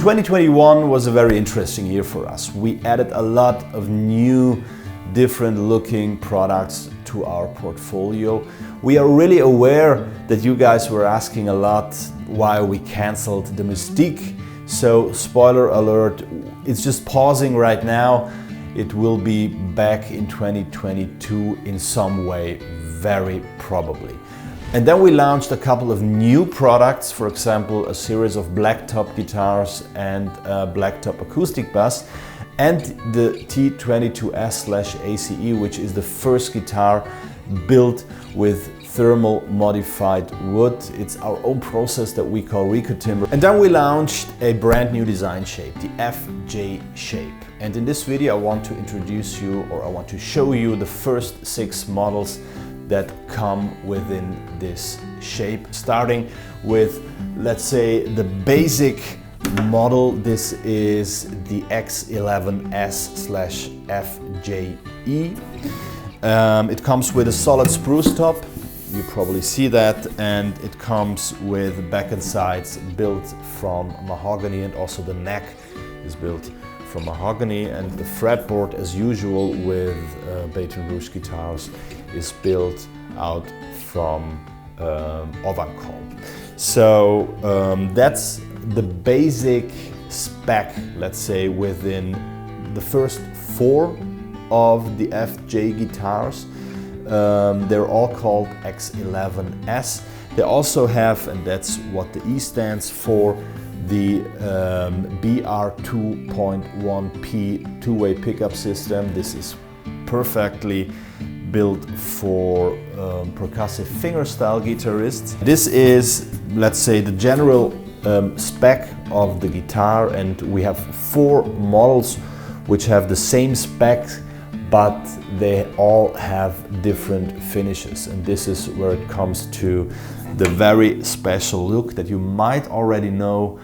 2021 was a very interesting year for us. We added a lot of new, different looking products to our portfolio. We are really aware that you guys were asking a lot why we canceled the Mystique. So spoiler alert, it's just pausing right now. It will be back in 2022 in some way, very probably. And then we launched a couple of new products, for example, a series of blacktop guitars and a blacktop acoustic bass, and the T22S/ACE, which is the first guitar built with thermal modified wood. It's our own process that we call Rico Timber. And then we launched a brand new design shape, the FJ shape. And in this video I want to introduce you, or I want to show you the first 6 models that come within this shape, starting with, let's say, the basic model. This is the X11S/FJE. It comes with a solid spruce top, you probably see that, and it comes with back and sides built from mahogany, and also the neck is built from mahogany, and the fretboard, as usual with Baton Rouge guitars, is built out from Ovancol. So that's the basic spec, let's say, within the first 4 of the FJ guitars. They're all called X11S. They also have, and that's what the E stands for, the BR2.1P two-way pickup system. This is perfectly built for percussive fingerstyle guitarists. This is, let's say, the general spec of the guitar, and we have 4 models which have the same spec, but they all have different finishes. And this is where it comes to the very special look that you might already know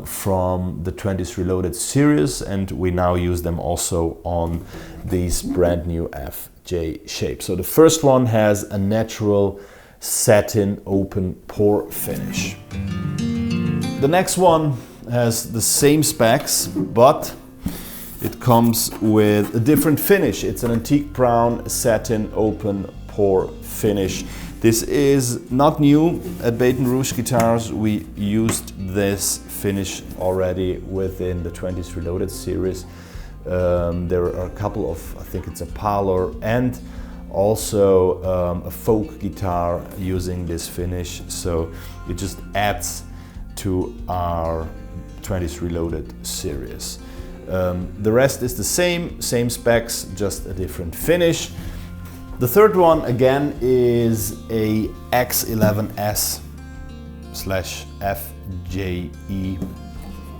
from the 20s Reloaded series, and we now use them also on these brand new FJ shapes. So the first one has a natural satin open pore finish. The next one has the same specs, but it comes with a different finish. It's an antique brown satin open pore finish. This is not new at Baton Rouge Guitars. We used this finish already within the 20s Reloaded series. There are a couple of, I think it's a parlor and also a folk guitar using this finish. So it just adds to our 20s Reloaded series. The rest is the same specs, just a different finish. The third one again is a X11S/FJE,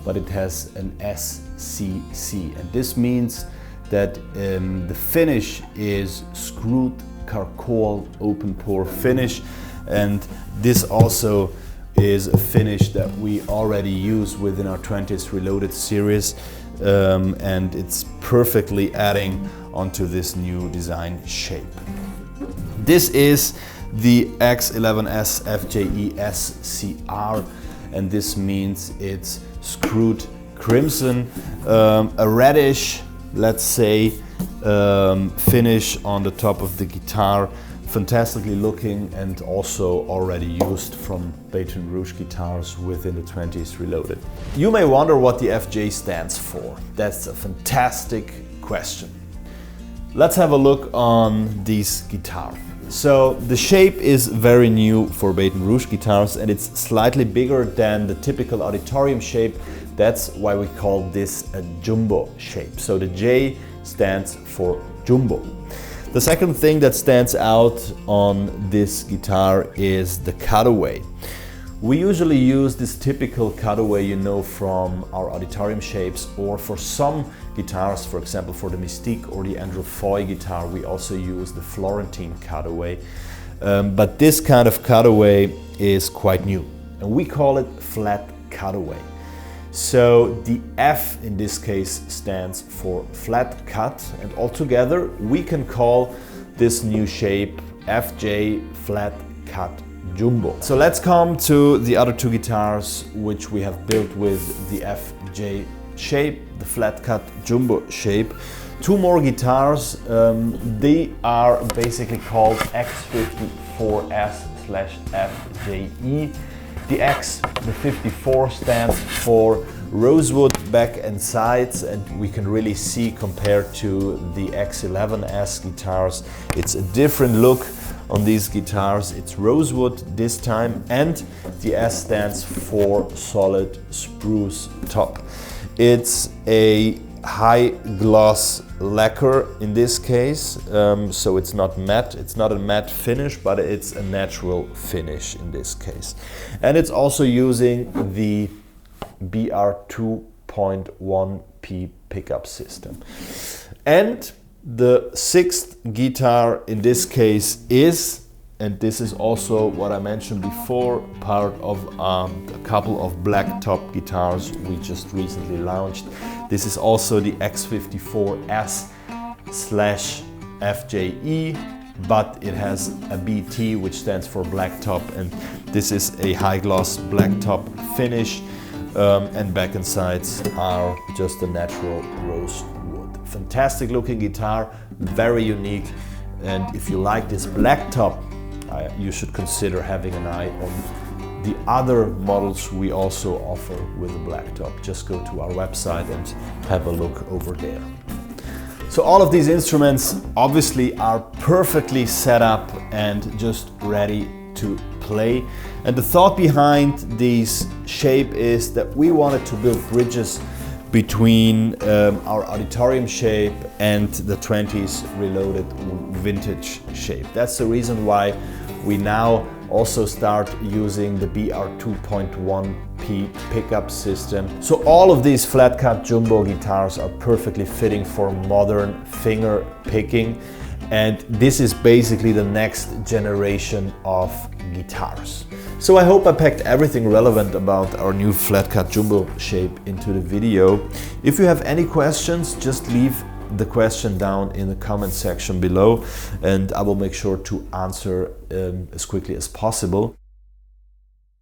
but it has an SCC, and this means that the finish is screwed charcoal open pore finish, and this also is a finish that we already use within our 20s Reloaded series, and it's perfectly adding onto this new design shape. This is the X11S/FJE SCR, and this means it's screwed crimson, a reddish, let's say, finish on the top of the guitar. Fantastically looking, and also already used from Baton Rouge guitars within the 20s Reloaded. You may wonder what the FJ stands for. That's a fantastic question. Let's have a look on this guitar. So the shape is very new for Baton Rouge guitars, and it's slightly bigger than the typical auditorium shape. That's why we call this a jumbo shape. So the J stands for jumbo. The second thing that stands out on this guitar is the cutaway. We usually use this typical cutaway, you know, from our auditorium shapes, or for some guitars, for example for the Mystique or the Andrew Foy guitar, we also use the Florentine cutaway. But this kind of cutaway is quite new, and we call it flat cutaway. So the F in this case stands for flat cut, and altogether we can call this new shape FJ flat cut Jumbo. So let's come to the other two guitars which we have built with the FJ shape, the flat cut Jumbo shape. Two more guitars, they are basically called X54S/FJE. The X, the 54, stands for rosewood back and sides, and we can really see compared to the X11S guitars, it's a different look on these guitars. It's rosewood this time, and the S stands for solid spruce top. It's a high gloss lacquer in this case, so it's not matte. It's not a matte finish, but it's a natural finish in this case. And it's also using the BR 2.1P pickup system. And the sixth guitar in this case is, and this is also what I mentioned before, part of a couple of black top guitars we just recently launched. This is also the X54S/FJE, but it has a BT, which stands for black top, and this is a high gloss black top finish, and back and sides are just a natural rose wood. Fantastic looking guitar, very unique, and if you like this black top, you should consider having an eye on the other models we also offer with a black top. Just go to our website and have a look over there. So all of these instruments obviously are perfectly set up and just ready to play. And the thought behind this shape is that we wanted to build bridges between our auditorium shape and the 20s reloaded vintage shape. That's the reason why we now also start using the BR 2.1P pickup system. So all of these flat cut Jumbo guitars are perfectly fitting for modern finger picking, and this is basically the next generation of guitars. So I hope I packed everything relevant about our new flat cut Jumbo shape into the video. If you have any questions, just leave the question down in the comment section below, and I will make sure to answer as quickly as possible.